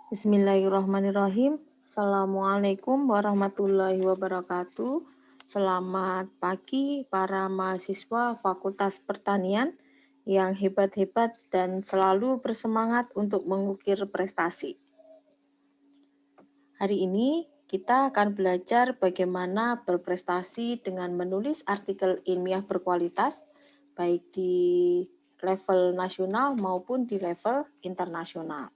Bismillahirrahmanirrahim. Assalamualaikum warahmatullahi wabarakatuh. Selamat pagi para mahasiswa Fakultas Pertanian yang hebat-hebat dan selalu bersemangat untuk mengukir prestasi. Hari ini kita akan belajar bagaimana berprestasi dengan menulis artikel ilmiah berkualitas baik di level nasional maupun di level internasional.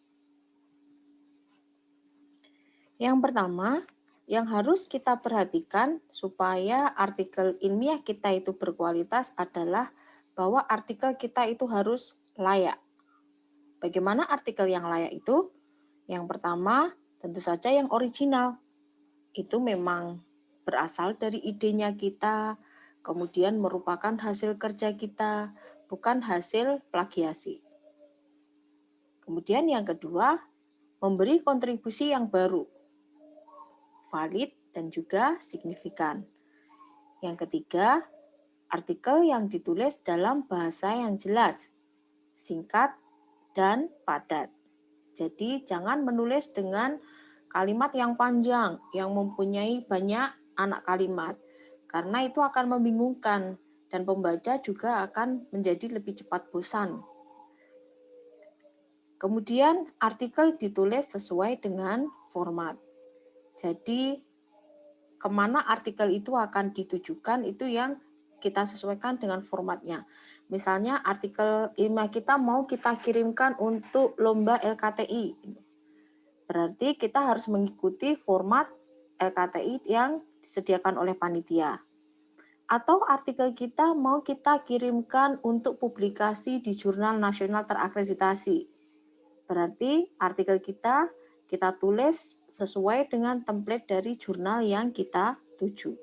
Yang pertama, yang harus kita perhatikan supaya artikel ilmiah kita itu berkualitas adalah bahwa artikel kita itu harus layak. Bagaimana artikel yang layak itu? Yang pertama, tentu saja yang original. Itu memang berasal dari idenya kita, kemudian merupakan hasil kerja kita, bukan hasil plagiasi. Kemudian yang kedua, memberi kontribusi yang baru, valid, dan juga signifikan. Yang ketiga, artikel yang ditulis dalam bahasa yang jelas, singkat, dan padat. Jadi jangan menulis dengan kalimat yang panjang, yang mempunyai banyak anak kalimat, karena itu akan membingungkan, dan pembaca juga akan menjadi lebih cepat bosan. Kemudian artikel ditulis sesuai dengan format. Jadi kemana artikel itu akan ditujukan itu yang kita sesuaikan dengan formatnya. Misalnya artikel ilmiah kita mau kita kirimkan untuk lomba LKTI. Berarti kita harus mengikuti format LKTI yang disediakan oleh panitia. Atau artikel kita mau kita kirimkan untuk publikasi di jurnal nasional terakreditasi. Berarti artikel kita tulis sesuai dengan template dari jurnal yang kita tuju.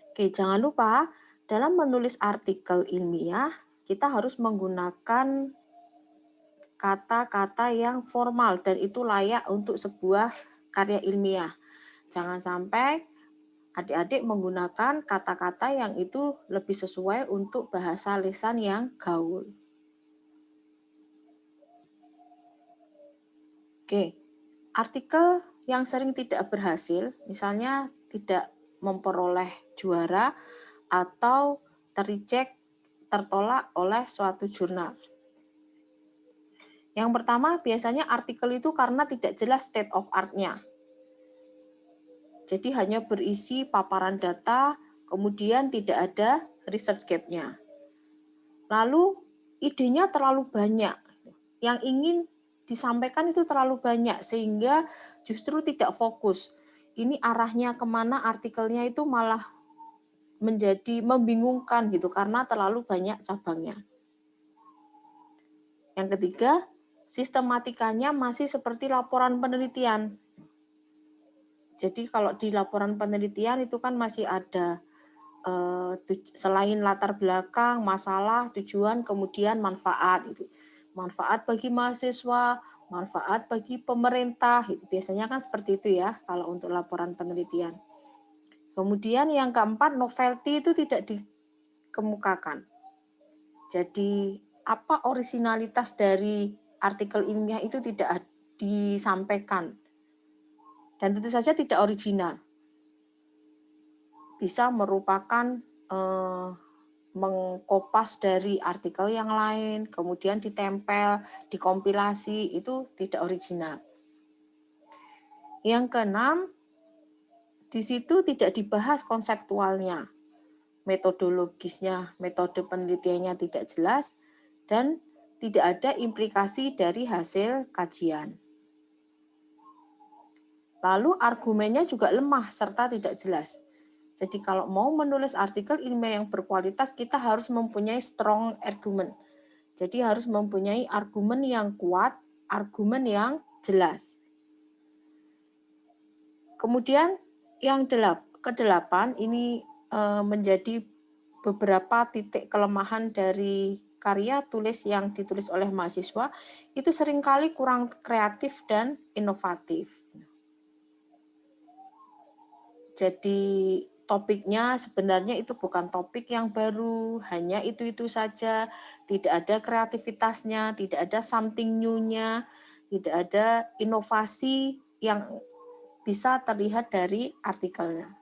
Oke, jangan lupa dalam menulis artikel ilmiah, kita harus menggunakan kata-kata yang formal dan itu layak untuk sebuah karya ilmiah. Jangan sampai adik-adik menggunakan kata-kata yang itu lebih sesuai untuk bahasa lisan yang gaul. Oke, artikel yang sering tidak berhasil, misalnya tidak memperoleh juara atau tertolak oleh suatu jurnal. Yang pertama, biasanya artikel itu karena tidak jelas state of art-nya. Jadi hanya berisi paparan data, kemudian tidak ada research gap-nya. Lalu idenya terlalu banyak. Yang ingin disampaikan itu terlalu banyak sehingga justru tidak fokus. Ini arahnya kemana artikelnya itu malah menjadi membingungkan gitu karena terlalu banyak cabangnya. Yang ketiga, sistematikanya masih seperti laporan penelitian. Jadi kalau di laporan penelitian itu kan masih ada selain latar belakang, masalah, tujuan, kemudian manfaat itu. Manfaat bagi mahasiswa, manfaat bagi pemerintah, itu biasanya kan seperti itu ya kalau untuk laporan penelitian. Kemudian yang keempat, novelty itu tidak dikemukakan. Jadi apa originalitas dari artikel ilmiah itu tidak disampaikan. Dan tentu saja tidak original. Bisa merupakan mengkopas dari artikel yang lain, kemudian ditempel, dikompilasi, itu tidak original. Yang keenam, di situ tidak dibahas konseptualnya, metodologisnya, metode penelitiannya tidak jelas, dan tidak ada implikasi dari hasil kajian. Lalu argumennya juga lemah serta tidak jelas. Jadi kalau mau menulis artikel ilmiah yang berkualitas, kita harus mempunyai strong argument. Jadi harus mempunyai argumen yang kuat, argumen yang jelas. Kemudian yang kedelapan ini menjadi beberapa titik kelemahan dari karya tulis yang ditulis oleh mahasiswa, itu seringkali kurang kreatif dan inovatif. Jadi topiknya sebenarnya itu bukan topik yang baru, hanya itu-itu saja, tidak ada kreativitasnya, tidak ada something new-nya, tidak ada inovasi yang bisa terlihat dari artikelnya.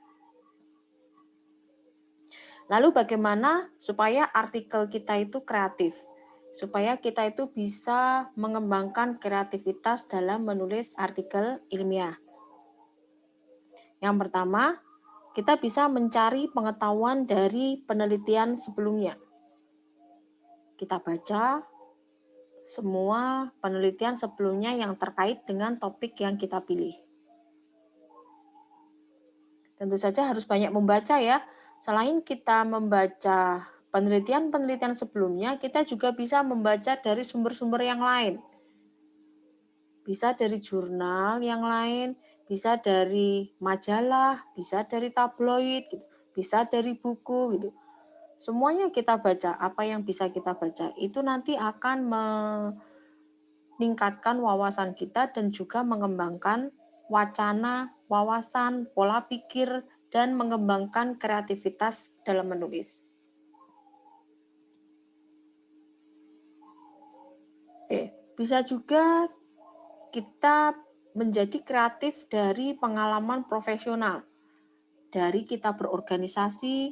Lalu bagaimana supaya artikel kita itu kreatif? Supaya kita itu bisa mengembangkan kreativitas dalam menulis artikel ilmiah. Yang pertama, kita bisa mencari pengetahuan dari penelitian sebelumnya. Kita baca semua penelitian sebelumnya yang terkait dengan topik yang kita pilih. Tentu saja harus banyak membaca ya. Selain kita membaca penelitian-penelitian sebelumnya, kita juga bisa membaca dari sumber-sumber yang lain. Bisa dari jurnal yang lain, bisa dari majalah, bisa dari tabloid, gitu. Bisa dari buku gitu. Semuanya kita baca, apa yang bisa kita baca, itu nanti akan meningkatkan wawasan kita dan juga mengembangkan wacana, wawasan, pola pikir, dan mengembangkan kreativitas dalam menulis. Bisa juga kita menjadi kreatif dari pengalaman profesional, dari kita berorganisasi,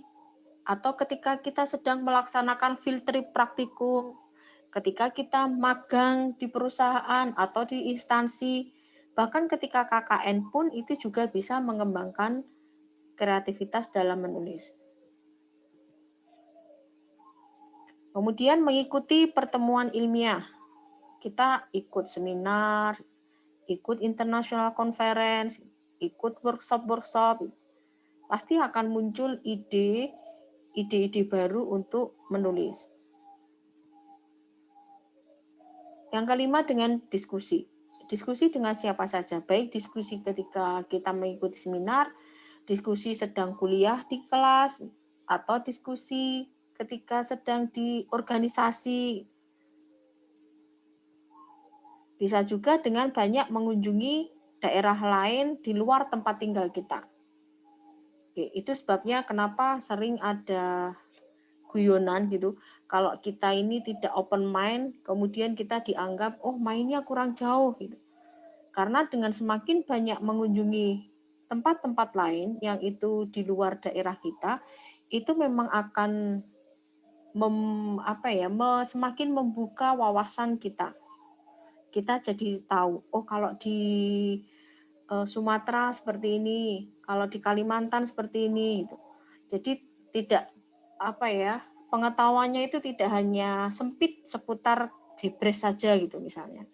atau ketika kita sedang melaksanakan field trip praktikum, ketika kita magang di perusahaan atau di instansi, bahkan ketika KKN pun itu juga bisa mengembangkan kreativitas dalam menulis. Kemudian mengikuti pertemuan ilmiah. Kita ikut seminar, ikut international conference, ikut workshop-workshop. Pasti akan muncul ide-ide baru untuk menulis. Yang kelima dengan diskusi. Diskusi dengan siapa saja, baik diskusi ketika kita mengikuti seminar, diskusi sedang kuliah di kelas, atau diskusi ketika sedang di organisasi. Bisa juga dengan banyak mengunjungi daerah lain di luar tempat tinggal kita. Oke, itu sebabnya kenapa sering ada guyonan gitu. Kalau kita ini tidak open mind, kemudian kita dianggap, oh mainnya kurang jauh gitu. Karena dengan semakin banyak mengunjungi tempat-tempat lain yang itu di luar daerah kita, itu memang akan semakin membuka wawasan kita. Kita jadi tahu, oh kalau di Sumatera seperti ini, kalau di Kalimantan seperti ini gitu. Jadi tidak pengetahuannya itu tidak hanya sempit seputar Jebres saja gitu misalnya.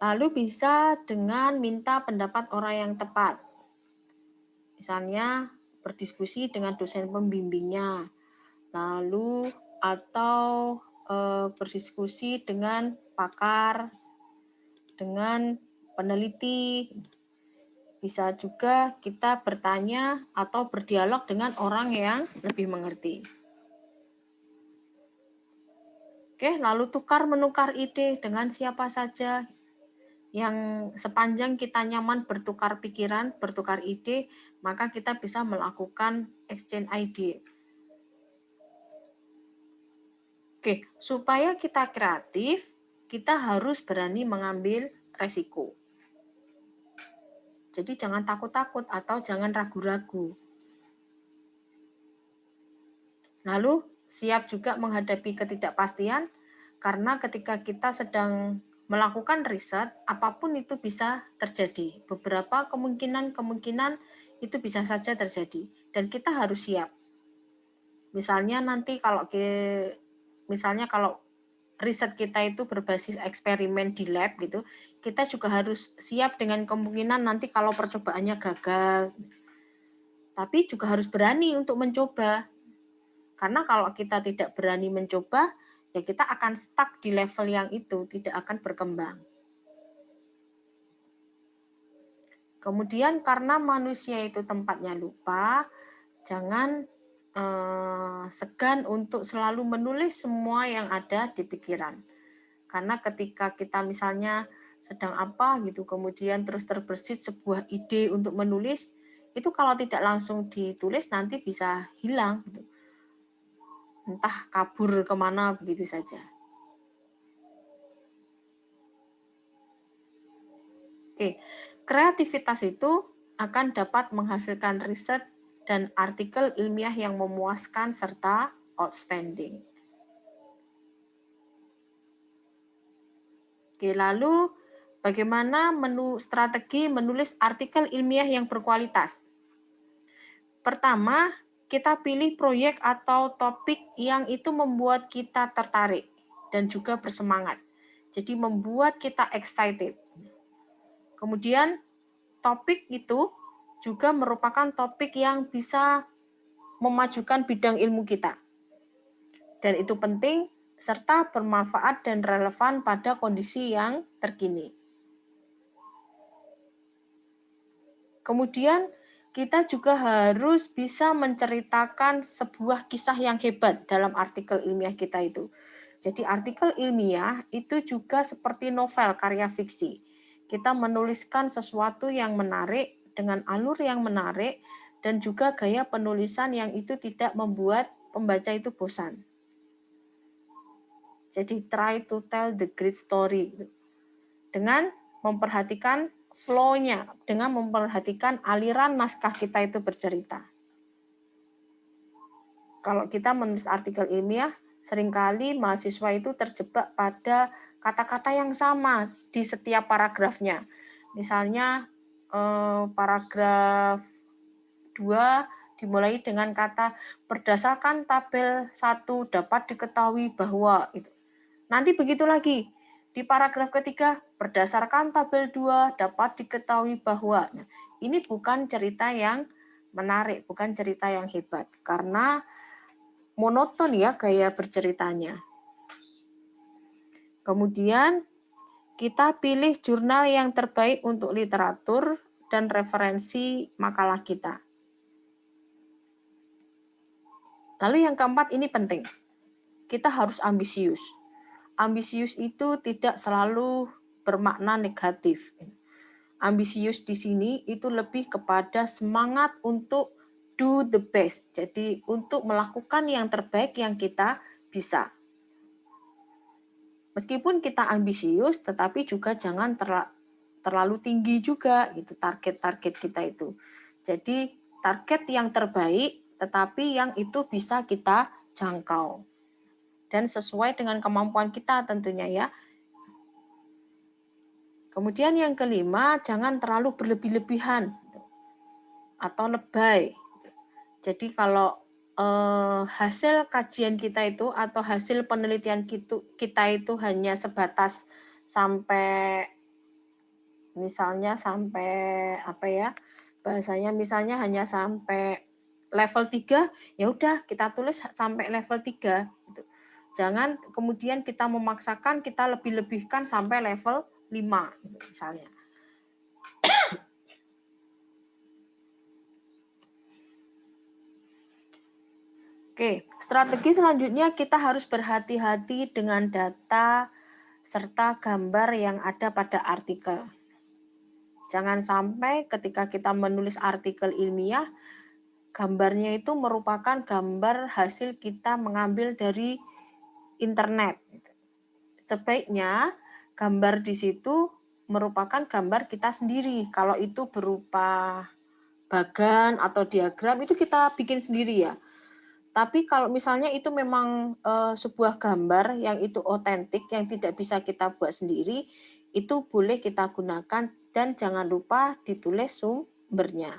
Lalu bisa dengan minta pendapat orang yang tepat. Misalnya berdiskusi dengan dosen pembimbingnya. Lalu atau berdiskusi dengan pakar, dengan peneliti. Bisa juga kita bertanya atau berdialog dengan orang yang lebih mengerti. Oke, lalu tukar-menukar ide dengan siapa saja yang sepanjang kita nyaman bertukar pikiran, bertukar ide, maka kita bisa melakukan exchange ide. Oke, supaya kita kreatif, kita harus berani mengambil resiko. Jadi jangan takut-takut atau jangan ragu-ragu. Lalu siap juga menghadapi ketidakpastian, karena ketika kita sedang melakukan riset, apapun itu bisa terjadi. Beberapa kemungkinan itu bisa saja terjadi, dan kita harus siap. Misalnya nanti kalau riset kita itu berbasis eksperimen di lab gitu, kita juga harus siap dengan kemungkinan nanti kalau percobaannya gagal. Tapi juga harus berani untuk mencoba. Karena kalau kita tidak berani mencoba, ya kita akan stuck di level yang itu, tidak akan berkembang. Kemudian karena manusia itu tempatnya lupa, jangan segan untuk selalu menulis semua yang ada di pikiran. Karena ketika kita misalnya sedang apa gitu, kemudian terus terbersit sebuah ide untuk menulis, itu kalau tidak langsung ditulis nanti bisa hilang gitu. Entah kabur kemana begitu saja. Oke, kreativitas itu akan dapat menghasilkan riset dan artikel ilmiah yang memuaskan serta outstanding. Oke, lalu bagaimana strategi menulis artikel ilmiah yang berkualitas? Pertama, kita pilih proyek atau topik yang itu membuat kita tertarik dan juga bersemangat. Jadi membuat kita excited. Kemudian topik itu juga merupakan topik yang bisa memajukan bidang ilmu kita. Dan itu penting serta bermanfaat dan relevan pada kondisi yang terkini. Kemudian kita juga harus bisa menceritakan sebuah kisah yang hebat dalam artikel ilmiah kita itu. Jadi artikel ilmiah itu juga seperti novel karya fiksi. Kita menuliskan sesuatu yang menarik dengan alur yang menarik dan juga gaya penulisan yang itu tidak membuat pembaca itu bosan. Jadi try to tell the great story dengan memperhatikan flow-nya, dengan memperhatikan aliran naskah kita itu bercerita. Kalau kita menulis artikel ilmiah, seringkali mahasiswa itu terjebak pada kata-kata yang sama di setiap paragrafnya. Misalnya paragraf 2 dimulai dengan kata berdasarkan tabel 1 dapat diketahui bahwa itu. Nanti begitu lagi. Di paragraf ketiga, berdasarkan tabel 2 dapat diketahui bahwa. Nah, ini bukan cerita yang menarik, bukan cerita yang hebat. Karena monoton ya gaya berceritanya. Kemudian kita pilih jurnal yang terbaik untuk literatur dan referensi makalah kita. Lalu yang keempat ini penting. Kita harus ambisius. Ambisius itu tidak selalu bermakna negatif. Ambisius di sini itu lebih kepada semangat untuk do the best. Jadi untuk melakukan yang terbaik yang kita bisa. Meskipun kita ambisius, tetapi juga jangan terlalu tinggi juga gitu target-target kita itu. Jadi target yang terbaik, tetapi yang itu bisa kita jangkau dan sesuai dengan kemampuan kita tentunya ya. Kemudian yang kelima, jangan terlalu berlebih-lebihan atau lebay. Jadi kalau hasil kajian kita itu atau hasil penelitian kita itu hanya sebatas sampai misalnya sampai apa ya? Bahasanya misalnya hanya sampai level 3, ya udah kita tulis sampai level 3 gitu. Jangan kemudian kita memaksakan kita lebih-lebihkan sampai level 5 gitu, misalnya. Oke, strategi selanjutnya kita harus berhati-hati dengan data serta gambar yang ada pada artikel. Jangan sampai ketika kita menulis artikel ilmiah, gambarnya itu merupakan gambar hasil kita mengambil dari internet. Sebaiknya gambar di situ merupakan gambar kita sendiri. Kalau itu berupa bagan atau diagram itu kita bikin sendiri ya. Tapi kalau misalnya itu memang sebuah gambar yang itu otentik, yang tidak bisa kita buat sendiri, itu boleh kita gunakan dan jangan lupa ditulis sumbernya.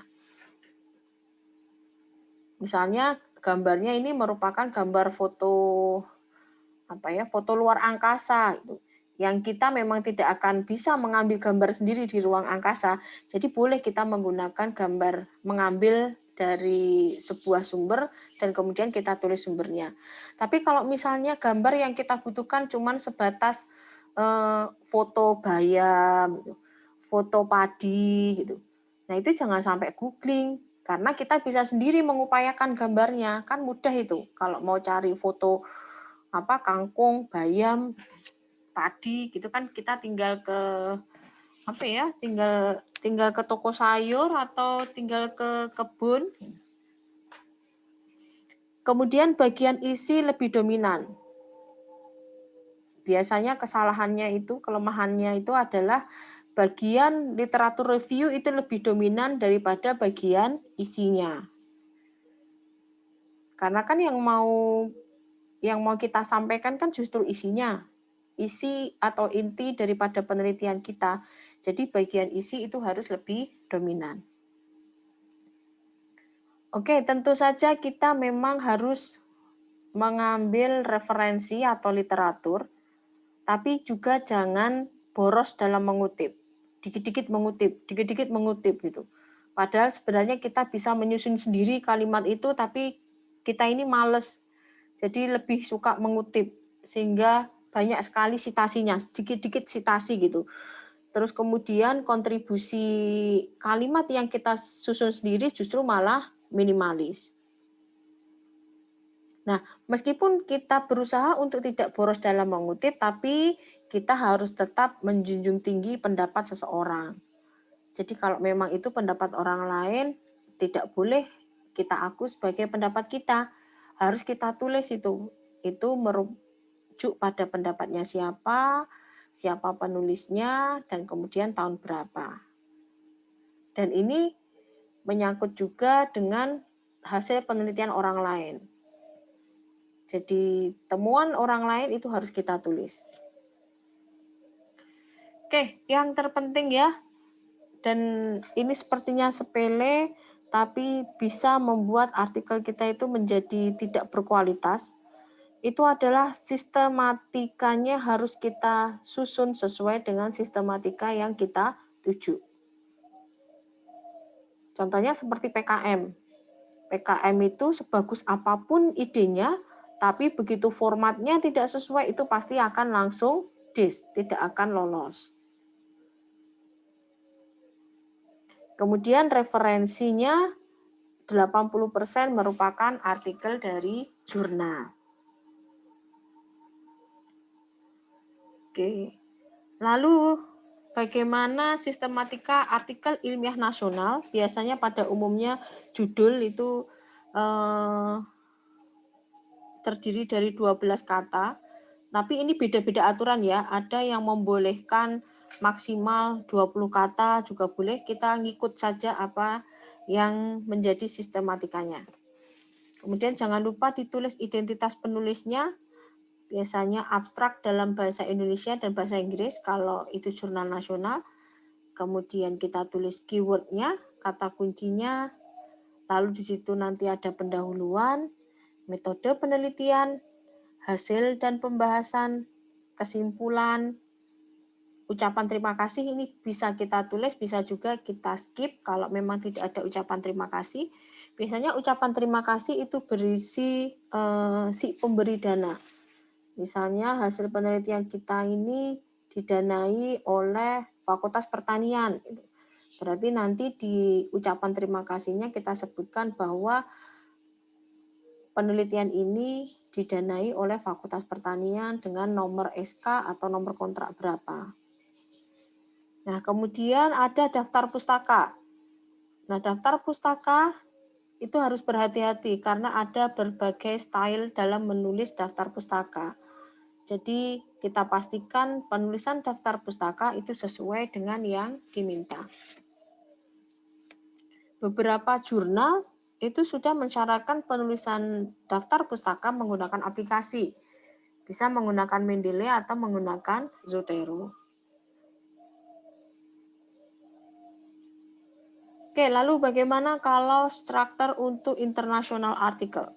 Misalnya gambarnya ini merupakan gambar foto foto luar angkasa itu. Yang kita memang tidak akan bisa mengambil gambar sendiri di ruang angkasa, jadi boleh kita menggunakan gambar mengambil dari sebuah sumber dan kemudian kita tulis sumbernya. Tapi kalau misalnya gambar yang kita butuhkan cuma sebatas foto bayam, gitu, foto padi, gitu. Nah itu jangan sampai googling karena kita bisa sendiri mengupayakan gambarnya, kan mudah itu. Kalau mau cari foto kangkung, bayam, padi gitu kan kita tinggal ke apa ya, tinggal ke toko sayur atau tinggal ke kebun. Kemudian bagian isi lebih dominan. Biasanya kesalahannya itu, kelemahannya itu adalah bagian literatur review itu lebih dominan daripada bagian isinya. Karena kan yang mau kita sampaikan kan justru isinya. Isi atau inti daripada penelitian kita. Jadi bagian isi itu harus lebih dominan. Oke, tentu saja kita memang harus mengambil referensi atau literatur, tapi juga jangan boros dalam mengutip. Dikit-dikit mengutip gitu. Padahal sebenarnya kita bisa menyusun sendiri kalimat itu, tapi kita ini males. Jadi lebih suka mengutip, sehingga banyak sekali citasinya, dikit-dikit citasi gitu. Terus kemudian kontribusi kalimat yang kita susun sendiri justru malah minimalis. Nah, meskipun kita berusaha untuk tidak boros dalam mengutip, tapi kita harus tetap menjunjung tinggi pendapat seseorang. Jadi kalau memang itu pendapat orang lain, tidak boleh kita aku sebagai pendapat kita. Harus kita tulis itu. Itu merujuk pada pendapatnya siapa penulisnya, dan kemudian tahun berapa. Dan ini menyangkut juga dengan hasil penelitian orang lain. Jadi temuan orang lain itu harus kita tulis. Oke, yang terpenting ya, dan ini sepertinya sepele, tapi bisa membuat artikel kita itu menjadi tidak berkualitas, itu adalah sistematikanya harus kita susun sesuai dengan sistematika yang kita tuju. Contohnya seperti PKM. PKM itu sebagus apapun idenya, tapi begitu formatnya tidak sesuai, itu pasti akan langsung tidak akan lolos. Kemudian referensinya 80% merupakan artikel dari jurnal. Oke. Lalu bagaimana sistematika artikel ilmiah nasional? Biasanya pada umumnya judul itu terdiri dari 12 kata, tapi ini beda-beda aturan ya. Ada yang membolehkan maksimal 20 kata juga boleh, kita ngikut saja apa yang menjadi sistematikanya. Kemudian jangan lupa ditulis identitas penulisnya, biasanya abstrak dalam bahasa Indonesia dan bahasa Inggris kalau itu jurnal nasional. Kemudian kita tulis keywordnya, kata kuncinya, lalu di situ nanti ada pendahuluan, metode penelitian, hasil dan pembahasan, kesimpulan, ucapan terima kasih. Ini bisa kita tulis, bisa juga kita skip kalau memang tidak ada ucapan terima kasih. Biasanya ucapan terima kasih itu berisi si pemberi dana. Misalnya hasil penelitian kita ini didanai oleh Fakultas Pertanian. Berarti nanti di ucapan terima kasihnya kita sebutkan bahwa penelitian ini didanai oleh Fakultas Pertanian dengan nomor SK atau nomor kontrak berapa. Nah, kemudian ada daftar pustaka. Nah, daftar pustaka itu harus berhati-hati karena ada berbagai style dalam menulis daftar pustaka. Jadi kita pastikan penulisan daftar pustaka itu sesuai dengan yang diminta. Beberapa jurnal itu sudah mensyaratkan penulisan daftar pustaka menggunakan aplikasi. Bisa menggunakan Mendeley atau menggunakan Zotero. Oke, lalu bagaimana kalau struktur untuk international article?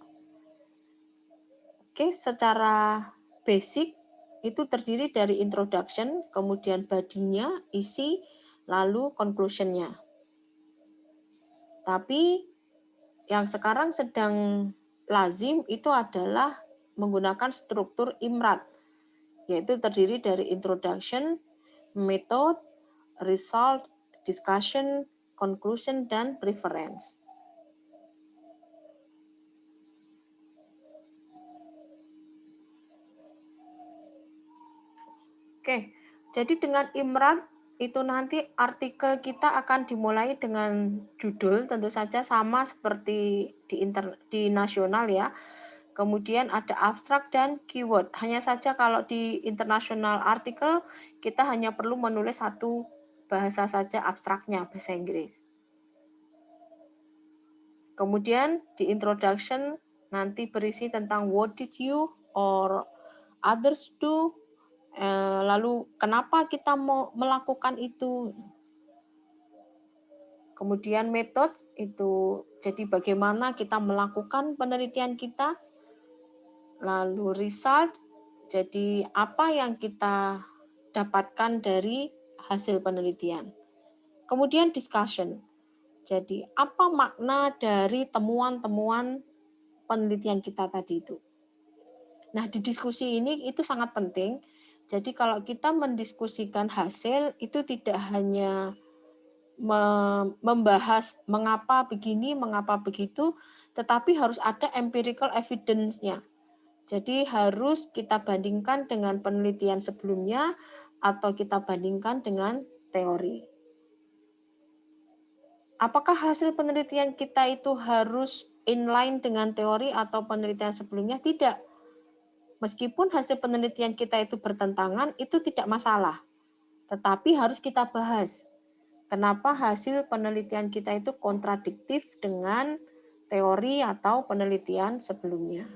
Oke, secara basic itu terdiri dari introduction, kemudian body-nya, isi, lalu conclusion-nya. Tapi yang sekarang sedang lazim itu adalah menggunakan struktur IMRAT, yaitu terdiri dari introduction, method, result, discussion, conclusion, dan reference. Oke, jadi dengan IMRAT itu nanti artikel kita akan dimulai dengan judul, tentu saja sama seperti di nasional ya. Kemudian ada abstrak dan keyword. Hanya saja kalau di international artikel kita hanya perlu menulis satu bahasa saja abstraknya, bahasa Inggris. Kemudian di introduction nanti berisi tentang what did you or others do, lalu kenapa kita mau melakukan itu. Kemudian metode itu jadi bagaimana kita melakukan penelitian kita. Lalu result jadi apa yang kita dapatkan dari hasil penelitian. Kemudian discussion. Jadi apa makna dari temuan-temuan penelitian kita tadi itu. Nah, di diskusi ini itu sangat penting. Jadi kalau kita mendiskusikan hasil itu tidak hanya membahas mengapa begini, mengapa begitu, tetapi harus ada empirical evidence-nya. Jadi harus kita bandingkan dengan penelitian sebelumnya atau kita bandingkan dengan teori. Apakah hasil penelitian kita itu harus inline dengan teori atau penelitian sebelumnya? Tidak. Meskipun hasil penelitian kita itu bertentangan, itu tidak masalah. Tetapi harus kita bahas. Kenapa hasil penelitian kita itu kontradiktif dengan teori atau penelitian sebelumnya.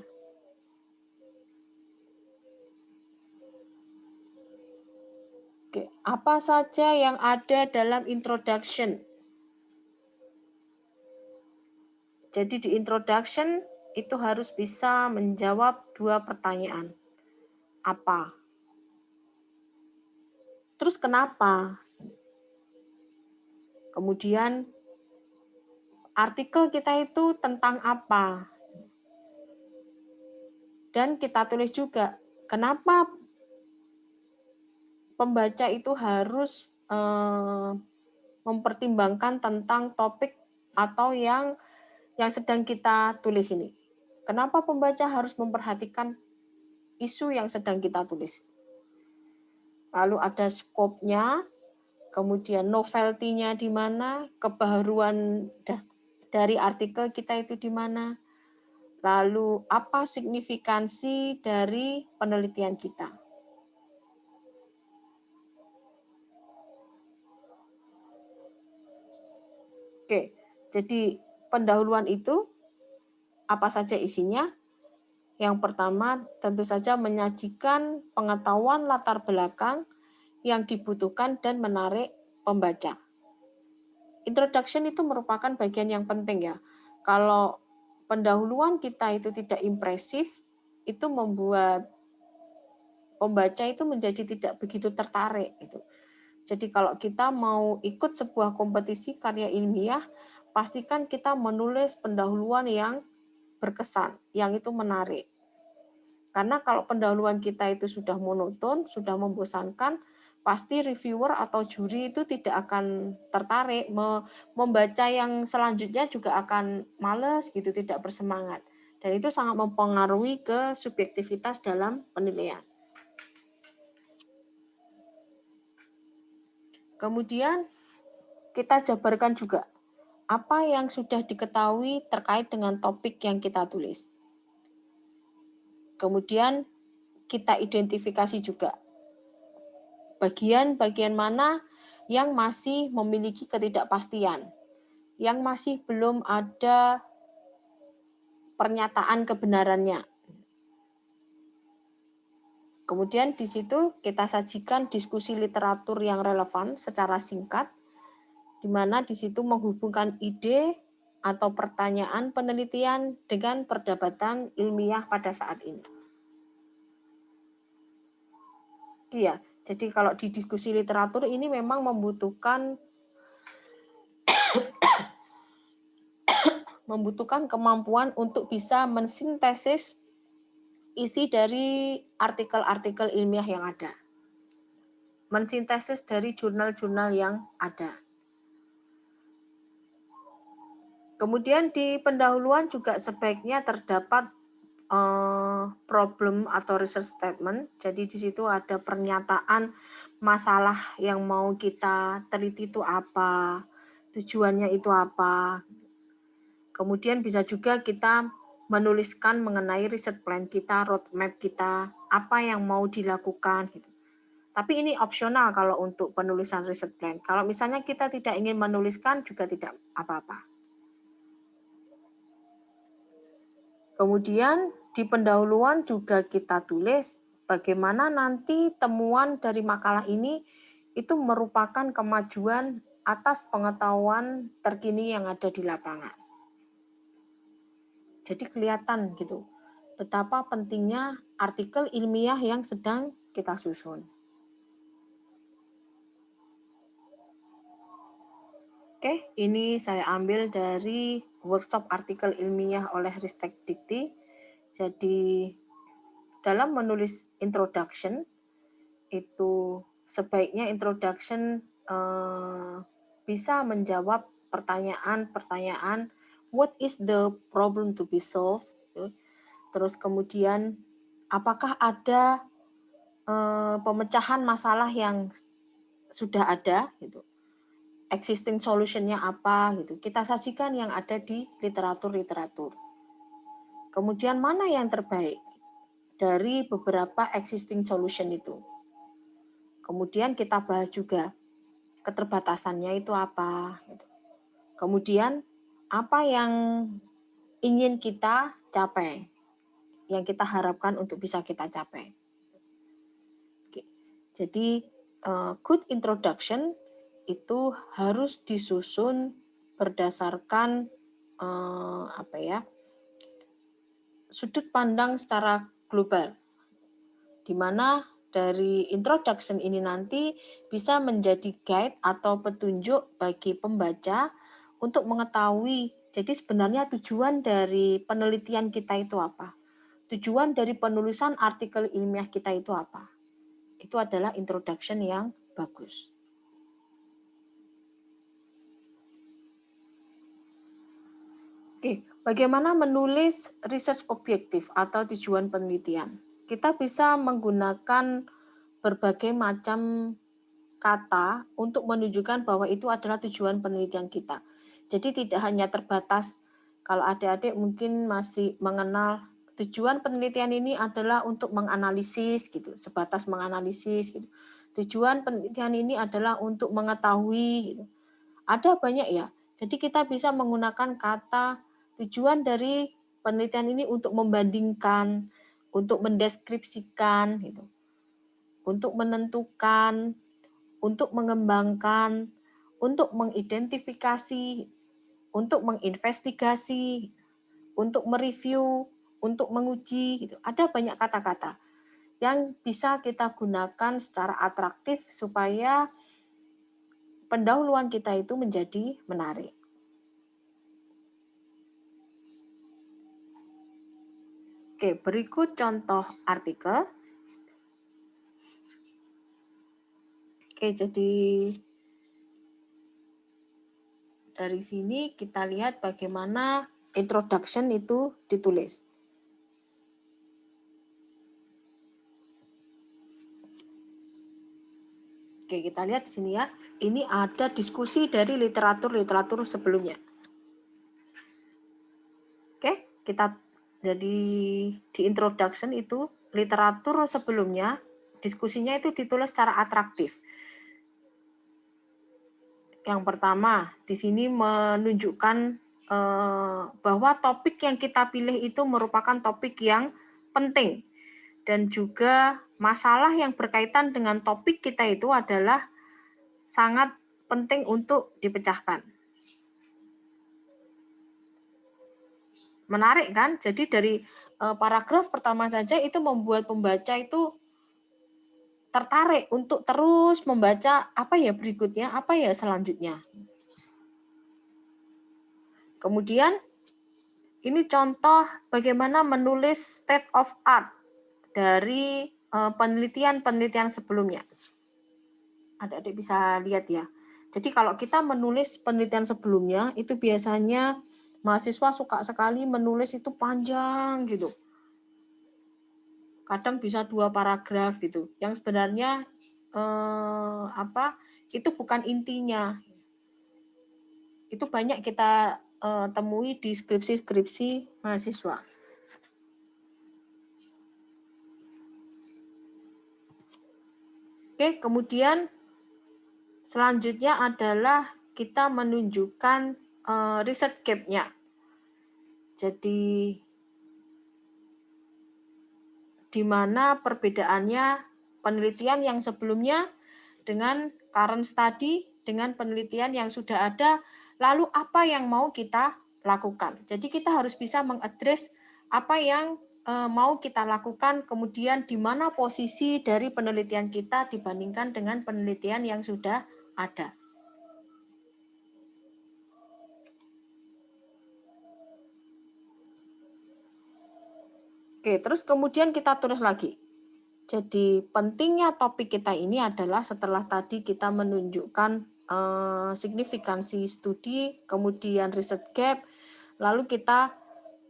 Oke, apa saja yang ada dalam introduction? Jadi di introduction itu harus bisa menjawab 2 pertanyaan. Apa? Terus kenapa? Kemudian artikel kita itu tentang apa? Dan kita tulis juga, kenapa pembaca itu harus mempertimbangkan tentang topik atau yang sedang kita tulis ini. Kenapa pembaca harus memperhatikan isu yang sedang kita tulis? Lalu ada skopnya, kemudian novelty-nya di mana, kebaruan dari artikel kita itu di mana, lalu apa signifikansi dari penelitian kita. Oke, jadi pendahuluan itu apa saja isinya? Yang pertama tentu saja menyajikan pengetahuan latar belakang yang dibutuhkan dan menarik pembaca. Introduction itu merupakan bagian yang penting ya. Kalau pendahuluan kita itu tidak impresif, itu membuat pembaca itu menjadi tidak begitu tertarik. Jadi kalau kita mau ikut sebuah kompetisi karya ilmiah, pastikan kita menulis pendahuluan yang berkesan, yang itu menarik. Karena kalau pendahuluan kita itu sudah monoton, sudah membosankan, pasti reviewer atau juri itu tidak akan tertarik, membaca yang selanjutnya juga akan males gitu, tidak bersemangat. Dan itu sangat mempengaruhi ke subjektivitas dalam penilaian. Kemudian kita jabarkan juga apa yang sudah diketahui terkait dengan topik yang kita tulis. Kemudian kita identifikasi juga bagian-bagian mana yang masih memiliki ketidakpastian, yang masih belum ada pernyataan kebenarannya. Kemudian di situ kita sajikan diskusi literatur yang relevan secara singkat, di mana di situ menghubungkan ide atau pertanyaan penelitian dengan perdebatan ilmiah pada saat ini. Iya, jadi kalau di diskusi literatur ini memang membutuhkan kemampuan untuk bisa mensintesis isi dari artikel-artikel ilmiah yang ada. Mensintesis dari jurnal-jurnal yang ada. Kemudian di pendahuluan juga sebaiknya terdapat problem atau research statement. Jadi di situ ada pernyataan masalah yang mau kita teliti itu apa, tujuannya itu apa. Kemudian bisa juga kita menuliskan mengenai riset plan kita, roadmap kita, apa yang mau dilakukan gitu. Tapi ini opsional kalau untuk penulisan riset plan. Kalau misalnya kita tidak ingin menuliskan juga tidak apa-apa. Kemudian di pendahuluan juga kita tulis bagaimana nanti temuan dari makalah ini itu merupakan kemajuan atas pengetahuan terkini yang ada di lapangan. Jadi kelihatan gitu betapa pentingnya artikel ilmiah yang sedang kita susun. Oke, ini saya ambil dari workshop artikel ilmiah oleh Ristek Dikti. Jadi dalam menulis introduction itu sebaiknya introduction bisa menjawab pertanyaan-pertanyaan what is the problem to be solved, terus kemudian apakah ada pemecahan masalah yang sudah ada gitu, existing solution-nya apa gitu, kita sajikan yang ada di literatur. Kemudian mana yang terbaik dari beberapa existing solution itu. Kemudian kita bahas juga keterbatasannya itu apa. Kemudian apa yang ingin kita capai, yang kita harapkan untuk bisa kita capai. Oke. Jadi good introduction itu harus disusun berdasarkan sudut pandang secara global, di mana dari introduction ini nanti bisa menjadi guide atau petunjuk bagi pembaca untuk mengetahui, jadi sebenarnya tujuan dari penelitian kita itu apa? Tujuan dari penulisan artikel ilmiah kita itu apa? Itu adalah introduction yang bagus. Oke, bagaimana menulis research objektif atau tujuan penelitian? Kita bisa menggunakan berbagai macam kata untuk menunjukkan bahwa itu adalah tujuan penelitian kita. Jadi tidak hanya terbatas, kalau adik-adik mungkin masih mengenal tujuan penelitian ini adalah untuk menganalisis gitu, sebatas menganalisis gitu. Tujuan penelitian ini adalah untuk mengetahui gitu. Ada banyak ya. Jadi kita bisa menggunakan kata tujuan dari penelitian ini untuk membandingkan, untuk mendeskripsikan gitu. Untuk menentukan, untuk mengembangkan, untuk mengidentifikasi, untuk menginvestigasi, untuk mereview, untuk menguji, gitu. Ada banyak kata-kata yang bisa kita gunakan secara atraktif supaya pendahuluan kita itu menjadi menarik. Oke, berikut contoh artikel. Oke, jadi dari sini kita lihat bagaimana introduction itu ditulis. Oke, kita lihat di sini ya. Ini ada diskusi dari literatur sebelumnya. Oke, kita jadi di introduction itu literatur sebelumnya, diskusinya itu ditulis secara atraktif. Yang pertama, di sini menunjukkan bahwa topik yang kita pilih itu merupakan topik yang penting. Dan juga masalah yang berkaitan dengan topik kita itu adalah sangat penting untuk dipecahkan. Menarik kan? Jadi dari paragraf pertama saja itu membuat pembaca itu tertarik untuk terus membaca apa ya berikutnya, apa ya selanjutnya. Kemudian ini contoh bagaimana menulis state of art dari penelitian-penelitian sebelumnya. Adik-adik bisa lihat ya. Jadi kalau kita menulis penelitian sebelumnya, itu biasanya mahasiswa suka sekali menulis itu panjang gitu. Kadang bisa 2 paragraf gitu. Yang sebenarnya itu bukan intinya. Itu banyak kita temui di skripsi-skripsi mahasiswa. Oke, kemudian selanjutnya adalah kita menunjukkan riset gap-nya. Jadi di mana perbedaannya penelitian yang sebelumnya dengan current study, dengan penelitian yang sudah ada, lalu apa yang mau kita lakukan. Jadi kita harus bisa mengadres apa yang mau kita lakukan, kemudian di mana posisi dari penelitian kita dibandingkan dengan penelitian yang sudah ada. Oke, terus kemudian kita tulis lagi. Jadi pentingnya topik kita ini adalah setelah tadi kita menunjukkan signifikansi studi, kemudian riset gap, lalu kita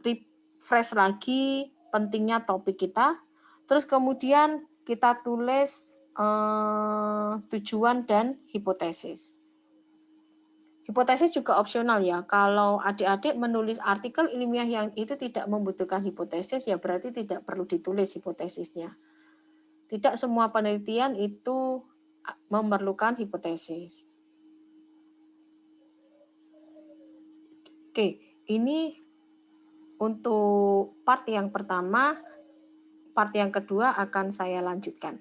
refresh lagi pentingnya topik kita, terus kemudian kita tulis tujuan dan hipotesis. Hipotesis juga opsional ya. Kalau adik-adik menulis artikel ilmiah yang itu tidak membutuhkan hipotesis, ya berarti tidak perlu ditulis hipotesisnya. Tidak semua penelitian itu memerlukan hipotesis. Oke, ini untuk part yang pertama. Part yang kedua akan saya lanjutkan.